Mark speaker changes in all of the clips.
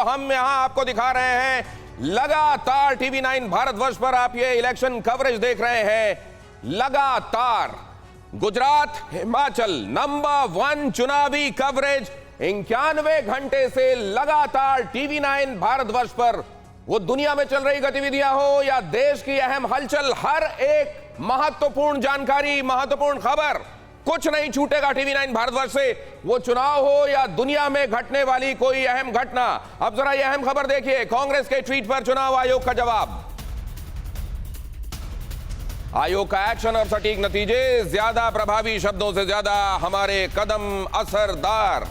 Speaker 1: हम यहां आपको दिखा रहे हैं लगातार टीवी 9 भारतवर्ष पर आप ये इलेक्शन कवरेज देख रहे हैं। लगातार गुजरात, हिमाचल नंबर 1 चुनावी कवरेज 91 घंटे से लगातार टीवी 9 भारतवर्ष पर। वो दुनिया में चल रही गतिविधियां हो या देश की अहम हलचल, हर एक महत्वपूर्ण जानकारी, महत्वपूर्ण खबर, कुछ नहीं छूटेगा टीवी 9 भारतवर्ष से। वो चुनाव हो या दुनिया में घटने वाली कोई अहम घटना। अब जरा यह अहम खबर देखिए, कांग्रेस के ट्वीट पर चुनाव आयोग का जवाब। आयोग का एक्शन और सटीक नतीजे, ज्यादा प्रभावी शब्दों से ज्यादा हमारे कदम असरदार।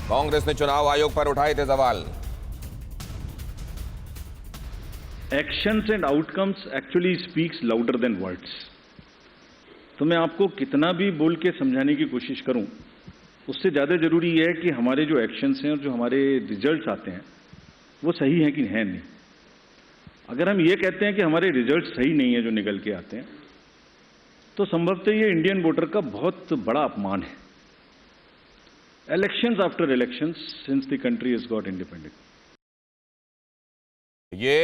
Speaker 1: कांग्रेस ने चुनाव आयोग पर उठाए थे सवाल।
Speaker 2: Actions and outcomes actually speaks louder than words. तो मैं आपको कितना भी बोल के समझाने की कोशिश करूं, उससे ज़्यादा ज़रूरी है कि हमारे जो एक्शंस हैं और जो हमारे रिजल्ट्स आते हैं वो सही हैं कि है नहीं। अगर हम ये कहते हैं कि हमारे रिजल्ट सही नहीं है जो निकल के आते हैं, तो संभवतः ये इंडियन वोटर का बहुत बड़ा अपमान है। Elections after elections since the country has got independent.
Speaker 1: ये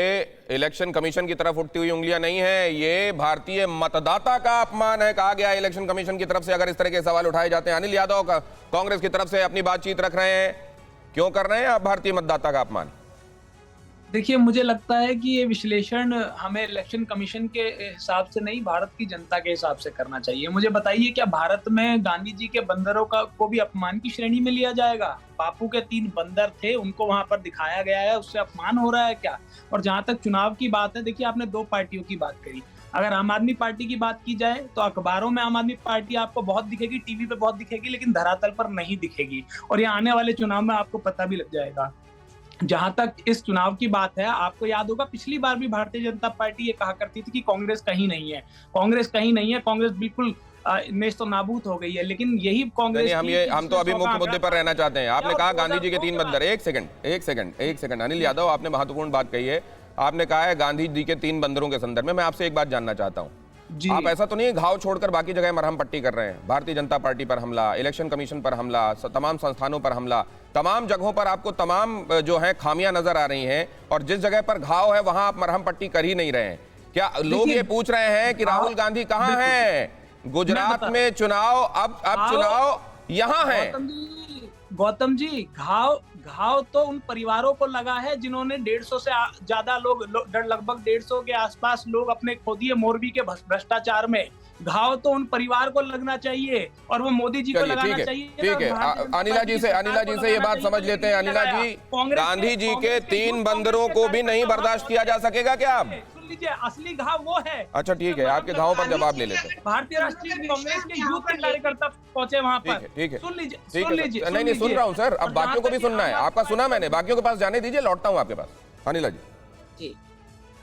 Speaker 1: इलेक्शन कमीशन की तरफ उठती हुई उंगलियां नहीं है, ये भारतीय मतदाता का अपमान है, कहा गया इलेक्शन कमीशन की तरफ से। अगर इस तरह के सवाल उठाए जाते हैं, अनिल यादव का कांग्रेस की तरफ से अपनी बातचीत रख रहे हैं, क्यों कर रहे हैं आप भारतीय मतदाता का अपमान?
Speaker 3: देखिए, मुझे लगता है कि ये विश्लेषण हमें इलेक्शन कमीशन के हिसाब से नहीं, भारत की जनता के हिसाब से करना चाहिए। मुझे बताइए, क्या भारत में गांधी जी के बंदरों को भी अपमान की श्रेणी में लिया जाएगा? बापू के 3 बंदर थे, उनको वहां पर दिखाया गया है, उससे अपमान हो रहा है क्या? और जहां तक चुनाव की बात है, देखिए आपने 2 पार्टियों की बात करी। अगर आम आदमी पार्टी की बात की जाए तो अखबारों में आम आदमी पार्टी आपको बहुत दिखेगी, टीवी पे बहुत दिखेगी, लेकिन धरातल पर नहीं दिखेगी। और ये आने वाले चुनाव में आपको पता भी लग जाएगा। जहां तक इस चुनाव की बात है, आपको याद होगा पिछली बार भी भारतीय जनता पार्टी ये कहा करती थी कि कांग्रेस कहीं नहीं है, कांग्रेस कहीं नहीं है, कांग्रेस बिल्कुल नेस्त नाबूद हो गई है। लेकिन यही कांग्रेस
Speaker 1: हम तो अभी मुख्य मुद्दे पर रहना चाहते हैं। आपने कहा गांधी जी के 3 बंदर। एक सेकंड अनिल यादव, आपने महत्वपूर्ण बात कही है। आपने कहा है गांधी जी के 3 बंदरों के संदर्भ में। मैं आपसे एक बात जानना चाहता हूं, आप ऐसा तो नहीं घाव छोड़कर बाकी जगह मरहम पट्टी कर रहे हैं? भारतीय जनता पार्टी पर हमला, इलेक्शन कमीशन पर हमला, तमाम संस्थानों पर हमला, तमाम जगहों पर आपको तमाम जो है खामियां नजर आ रही हैं, और जिस जगह पर घाव है वहां आप मरहम पट्टी कर ही नहीं रहे हैं। क्या लोग ये पूछ रहे हैं कि राहुल गांधी कहां है? गुजरात में चुनाव, अब चुनाव यहां है।
Speaker 3: गौतम जी, घाव तो उन परिवारों को लगा है जिन्होंने 150 से ज्यादा लोग, लगभग 150 के आसपास लोग अपने खो दिए मोरबी के भ्रष्टाचार में। घाव तो उन परिवार को लगना चाहिए और वो मोदी जी को लगाना चाहिए।
Speaker 1: ठीक है, अनिला जी से ये बात समझ लेते हैं। अनिला जी, गांधी जी के 3 बंदरों को भी नहीं बर्दाश्त किया जा सकेगा क्या? आप
Speaker 3: लीजिए, असली घाव वो है।
Speaker 1: अच्छा ठीक है, आपके घाव पर जवाब ले लेते हैं।
Speaker 3: भारतीय राष्ट्रीय कांग्रेस के यूथ के कार्यकर्ता पहुंचे वहां पर।
Speaker 1: ठीक है,
Speaker 3: सुन लीजिए।
Speaker 1: नहीं सुन रहा हूं सर, अब बाकियों को भी सुनना है। आपका सुना मैंने, बाकियों के पास जाने दीजिए, लौटता हूं आपके पास। अनिला जी,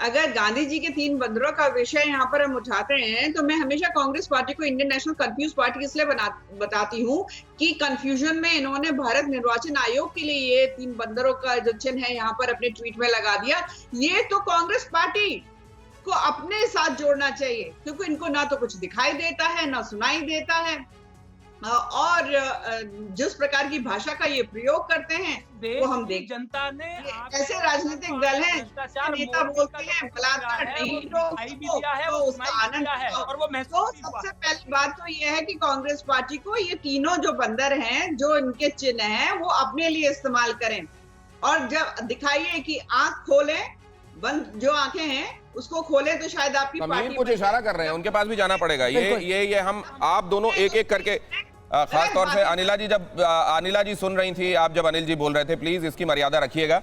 Speaker 4: अगर गांधी जी के 3 बंदरों का विषय यहाँ पर हम उठाते हैं, तो मैं हमेशा कांग्रेस पार्टी को इंडियन नेशनल कंफ्यूज पार्टी इसलिए बताती हूँ कि कंफ्यूजन में इन्होंने भारत निर्वाचन आयोग के लिए ये 3 बंदरों का जो चिन्ह है यहाँ पर अपने ट्वीट में लगा दिया। ये तो कांग्रेस पार्टी को अपने साथ जोड़ना चाहिए, क्योंकि इनको ना तो कुछ दिखाई देता है, ना सुनाई देता है, और जिस प्रकार की भाषा का ये प्रयोग करते हैं वो हम देख।
Speaker 3: जनता ने
Speaker 4: ऐसे राजनीतिक दल हैं, नेता बोलते हैं बलात्कार नहीं तो उसका आनंद है। और वो सबसे पहली बात तो ये है कि कांग्रेस पार्टी को ये तीनों जो बंदर हैं, जो इनके चिन्ह हैं, वो अपने लिए इस्तेमाल करें। और जब दिखाइए कि आंख खोले, बंद जो आंखें हैं उसको खोले, तो शायद आपकी पार्टी
Speaker 1: कुछ इशारा कर रहे हैं, उनके पास भी जाना पड़ेगा। ये हम आप दोनों एक एक करके, खास तौर से अनिला जी, जब अनिला जी सुन रही थी आप जब अनिल जी बोल रहे थे, प्लीज इसकी मर्यादा रखिएगा।